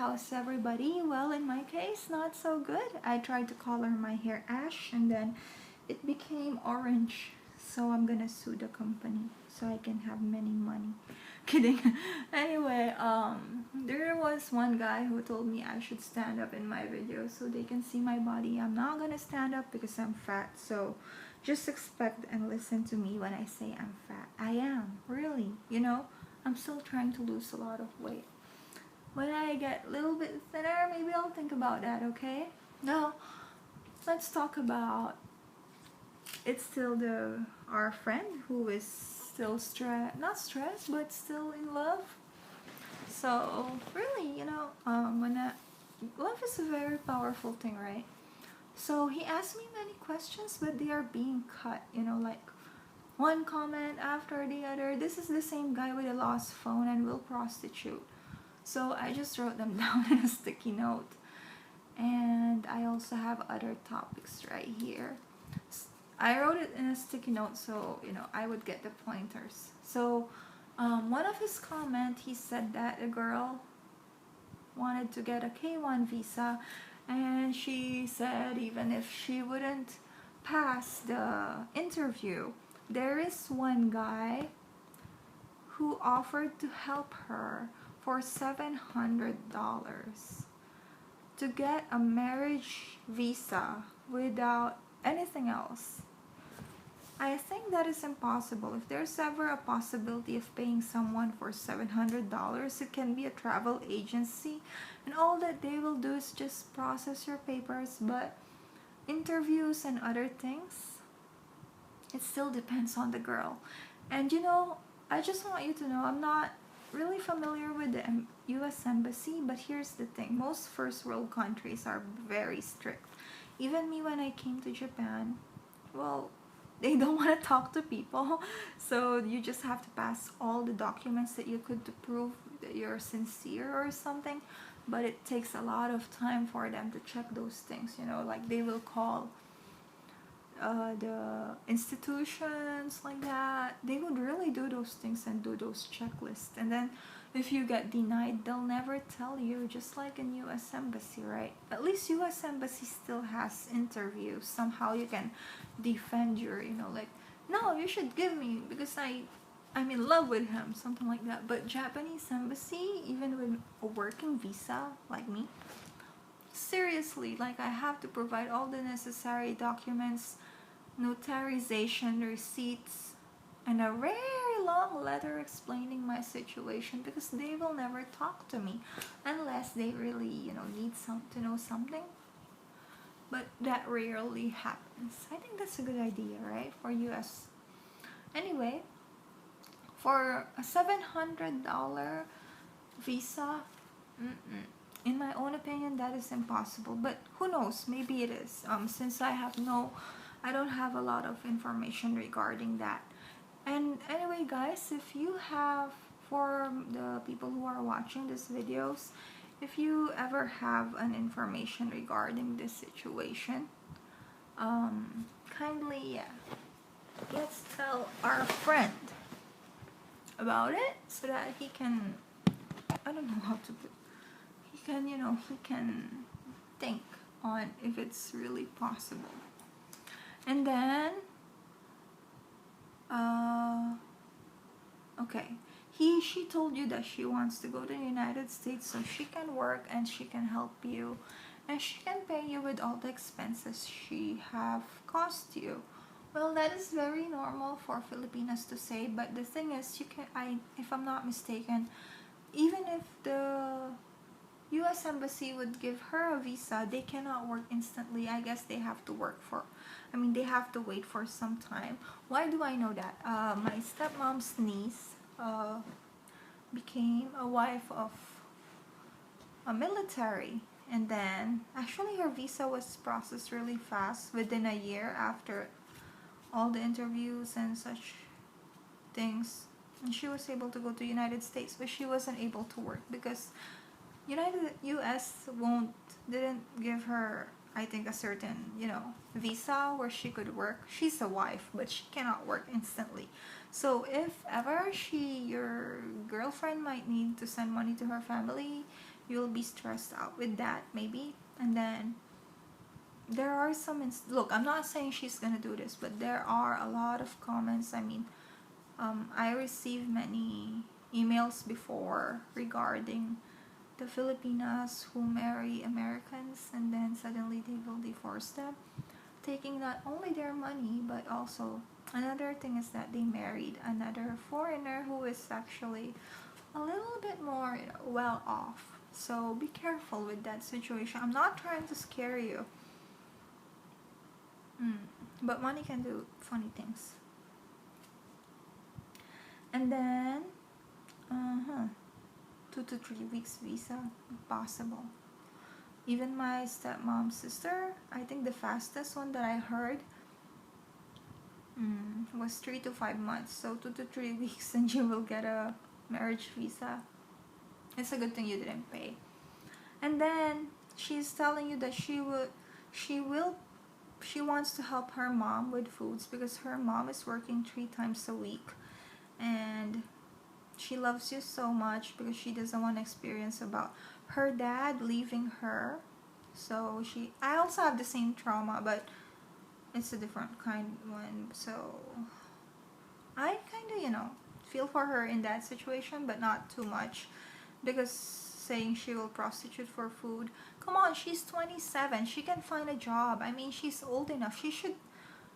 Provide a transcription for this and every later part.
how's everybody? Well, in my case, not so good. I tried to color my hair ash and then it became orange. So I'm gonna sue the company so I can have many money. Kidding. Anyway, there was one guy who told me I should stand up in my video so they can see my body. I'm not gonna stand up because I'm fat, so just expect and listen to me when I say I'm fat. I am, really. I'm still trying to lose a lot of weight. When I get a little bit thinner, maybe I'll think about that, okay? Now, let's talk about, it's still our friend who is still not stressed, but still in love. So, really, love is a very powerful thing, right? So, he asked me many questions, but they are being cut, like one comment after the other. This is the same guy with a lost phone and will prostitute. So I just wrote them down in a sticky note. And I also have other topics right here. I wrote it in a sticky note so, I would get the pointers. So one of his comments, he said that a girl wanted to get a K-1 visa. And she said even if she wouldn't pass the interview, there is one guy who offered to help her for $700 to get a marriage visa without anything else. I think that is impossible. If there's ever a possibility of paying someone for $700, it can be a travel agency, and all that they will do is just process your papers, but interviews and other things, it still depends on the girl. And I just want you to know, I'm not really familiar with the US Embassy, but here's the thing. Most first world countries are very strict. Even me, when I came to Japan, well, they don't want to talk to people, so you just have to pass all the documents that you could to prove that you're sincere or something, but it takes a lot of time for them to check those things, like they will call the institutions like that. They would really do those things and do those checklists, and then if you get denied, they'll never tell you, just like in US Embassy, right? At least US Embassy still has interviews. Somehow you can defend your, like, no, you should give me because I'm in love with him, something like that. But Japanese Embassy, even with a working visa like me, seriously, like I have to provide all the necessary documents, notarization receipts, and a very long letter explaining my situation, because they will never talk to me unless they really, need to know something. But that rarely happens. I think that's a good idea, right, for US. Anyway, for a $700 visa, in my own opinion, that is impossible. But who knows? Maybe it is. Since I don't have a lot of information regarding that. And anyway, guys, if you have, for the people who are watching these videos, if you ever have an information regarding this situation, kindly, let's tell our friend about it so that he can, I don't know how to put, he can think on if it's really possible. And then okay, she told you that she wants to go to the United States so she can work and she can help you and she can pay you with all the expenses she have cost you. Well, that is very normal for Filipinas to say, but the thing is, if I'm not mistaken, even if the US Embassy would give her a visa, they cannot work instantly. I guess they have to they have to wait for some time. Why do I know that? My stepmom's niece became a wife of a military, and then actually her visa was processed really fast within a year after all the interviews and such things, and she was able to go to the United States, but she wasn't able to work because US didn't give her, I think, a certain visa where she could work. She's a wife, but she cannot work instantly. So if ever your girlfriend might need to send money to her family, you'll be stressed out with that maybe. And then there are some look, I'm not saying she's gonna do this, but there are a lot of comments. I mean, I received many emails before regarding the Filipinas who marry Americans and then suddenly they will divorce them, taking not only their money but also another thing is that they married another foreigner who is actually a little bit more, you know, well off. So be careful with that situation. I'm not trying to scare you. But money can do funny things. And then 2 to 3 weeks visa possible. Even my stepmom's sister, I think the fastest one that I heard was 3 to 5 months. So 2 to 3 weeks and you will get a marriage visa. It's a good thing you didn't pay. And then she's telling you that she wants to help her mom with foods because her mom is working 3 times a week. And she loves you so much because she doesn't want to experience about her dad leaving her. So I also have the same trauma, but it's a different kind one. So I kind of, you know, feel for her in that situation, but not too much, because saying she will prostitute for food, come on, she's 27, she can find a job. I mean, she's old enough, she should,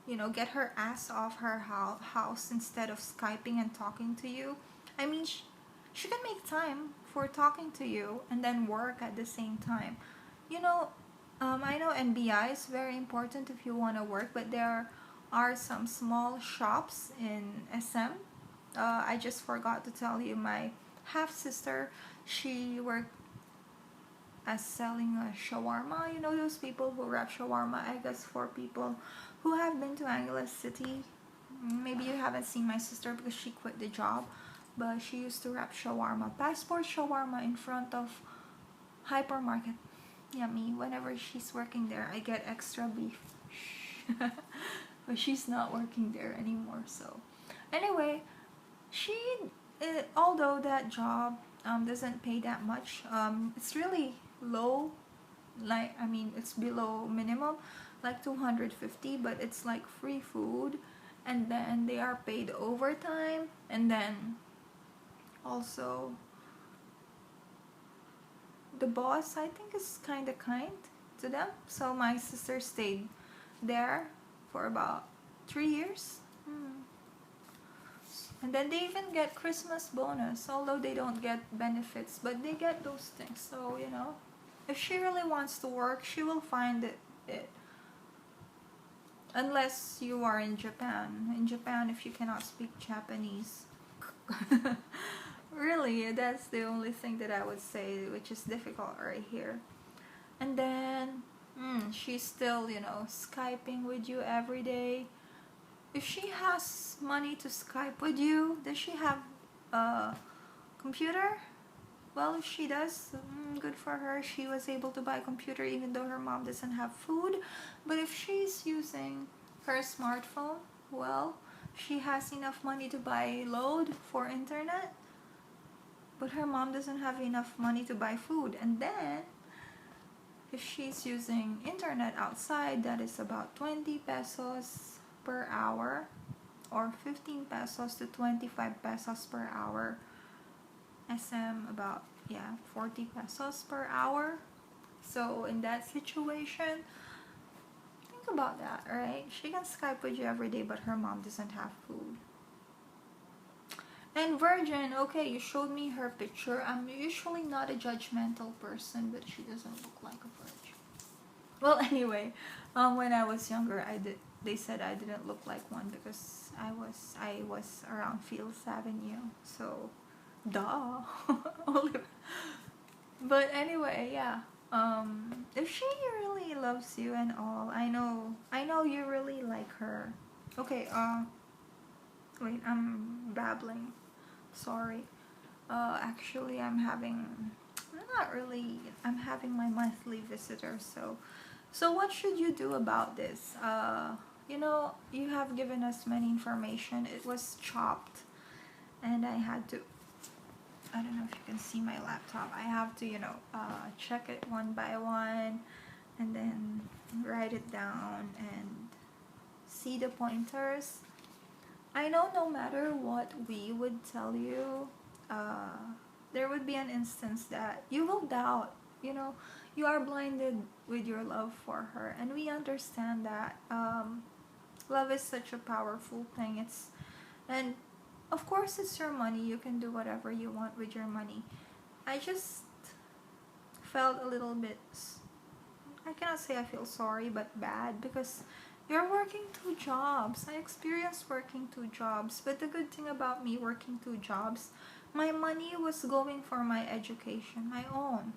you know, get her ass off her house instead of Skyping and talking to you. I mean, she can make time for talking to you and then work at the same time. You know, I know NBI is very important if you want to work, but there are some small shops in SM. I just forgot to tell you, my half-sister, she worked as selling a shawarma. You know those people who wrap shawarma, I guess, for people who have been to Angeles City. Maybe you haven't seen my sister because she quit the job, but she used to wrap shawarma, passport shawarma, in front of hypermarket. Yummy. Whenever she's working there, I get extra beef. But she's not working there anymore. So anyway, although that job doesn't pay that much, it's really low. Like, I mean, it's below minimum, like 250, but it's like free food, and then they are paid overtime, and then also the boss, I think, is kind to them. So my sister stayed there for about 3 years. And then they even get Christmas bonus, although they don't get benefits, but they get those things. So, you know, if she really wants to work, she will find it. Unless you are in Japan. In Japan, if you cannot speak Japanese, really, that's the only thing that I would say, which is difficult right here. And then she's still, you know, Skyping with you every day. If she has money to Skype with you, does she have a computer? Well, if she does, good for her. She was able to buy a computer even though her mom doesn't have food. But if she's using her smartphone, well, she has enough money to buy load for internet. But her mom doesn't have enough money to buy food. And then, if she's using internet outside, that is about 20 pesos per hour, or 15 pesos to 25 pesos per hour. SM about 40 pesos per hour. So in that situation, think about that, right? She can Skype with you every day, but her mom doesn't have food. And virgin, okay, you showed me her picture. I'm usually not a judgmental person, but she doesn't look like a virgin. Well, anyway, when I was younger, they said I didn't look like one because I was around Fields Avenue. So duh. But anyway, yeah, if she really loves you and all, I know you really like her. Okay, wait, I'm babbling, sorry. Actually, I'm having my monthly visitor. So what should you do about this? You know, you have given us many information. It was chopped, and I had to I don't know if you can see my laptop. I have to, check it one by one and then write it down and see the pointers. I know no matter what we would tell you, there would be an instance that you will doubt. You are blinded with your love for her, and we understand that. Love is such a powerful thing. And of course it's your money. You can do whatever you want with your money. I just felt a little bit, I cannot say I feel sorry, but bad, because you're working 2 jobs. I experienced working 2 jobs, but the good thing about me working 2 jobs, my money was going for my education, my own.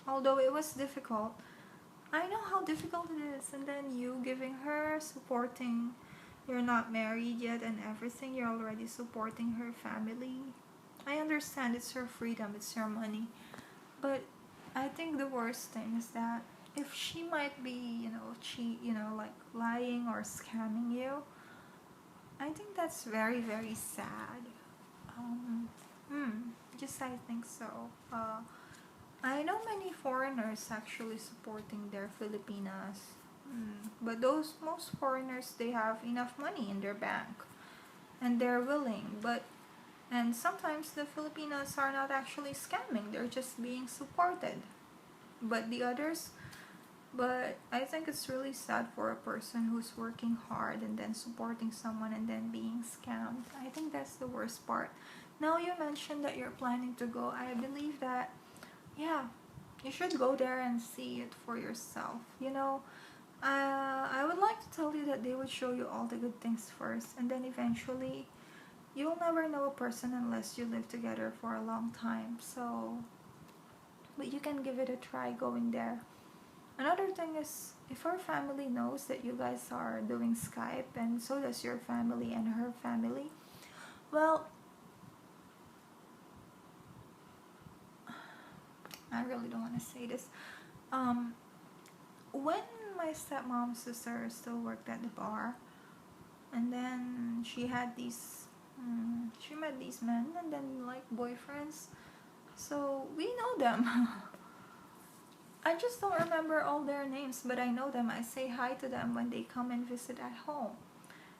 Although it was difficult, I know how difficult it is. And then you giving her, supporting, you're not married yet and everything, you're already supporting her family. I understand it's her freedom, it's her money. But I think the worst thing is that if she might be, like lying or scamming you, I think that's very, very sad. Just I think so. I know many foreigners actually supporting their Filipinas. But most foreigners, they have enough money in their bank and they're willing. And sometimes the Filipinos are not actually scamming, they're just being supported. But I think it's really sad for a person who's working hard and then supporting someone and then being scammed. I think that's the worst part. Now you mentioned that you're planning to go. I believe that, yeah, you should go there and see it for yourself. I would like to tell you that they would show you all the good things first, and then eventually you'll never know a person unless you live together for a long time. But you can give it a try going there. Another thing is, if her family knows that you guys are doing Skype, and so does your family and her family, well, I really don't want to say this. When my stepmom's sister still worked at the bar, and then she met these men, and then like boyfriends, so we know them. I just don't remember all their names, but I know them. I say hi to them when they come and visit at home,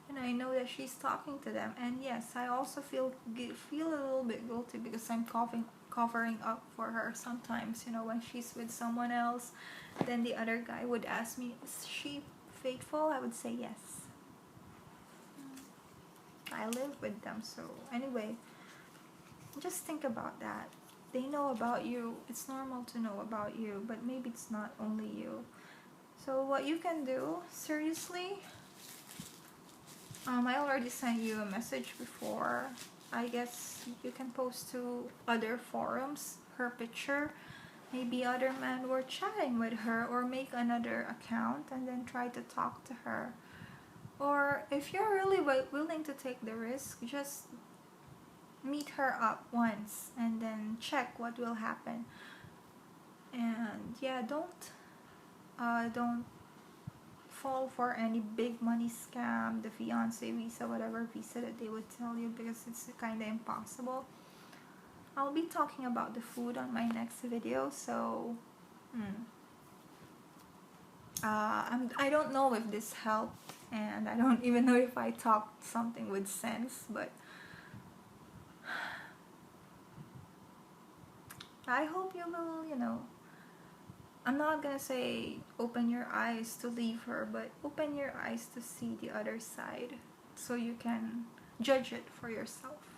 and I know that she's talking to them. And yes, I also feel a little bit guilty because I'm covering up for her sometimes. When she's with someone else, then the other guy would ask me, "Is she faithful?" I would say yes. I live with them, so anyway, just think about that. They know about you. It's normal to know about you, but maybe it's not only you. So what you can do, seriously, I already sent you a message before. I guess you can post to other forums her picture. Maybe other men were chatting with her, or make another account and then try to talk to her. Or if you're really willing to take the risk, just meet her up once and then check what will happen. And yeah, don't fall for any big money scam, the fiance visa, whatever visa that they would tell you, because it's kind of impossible. I'll be talking about the food on my next video, so I don't know if this helped, and I don't even know if I talked something with sense, but I hope you will, I'm not gonna say open your eyes to leave her, but open your eyes to see the other side so you can judge it for yourself.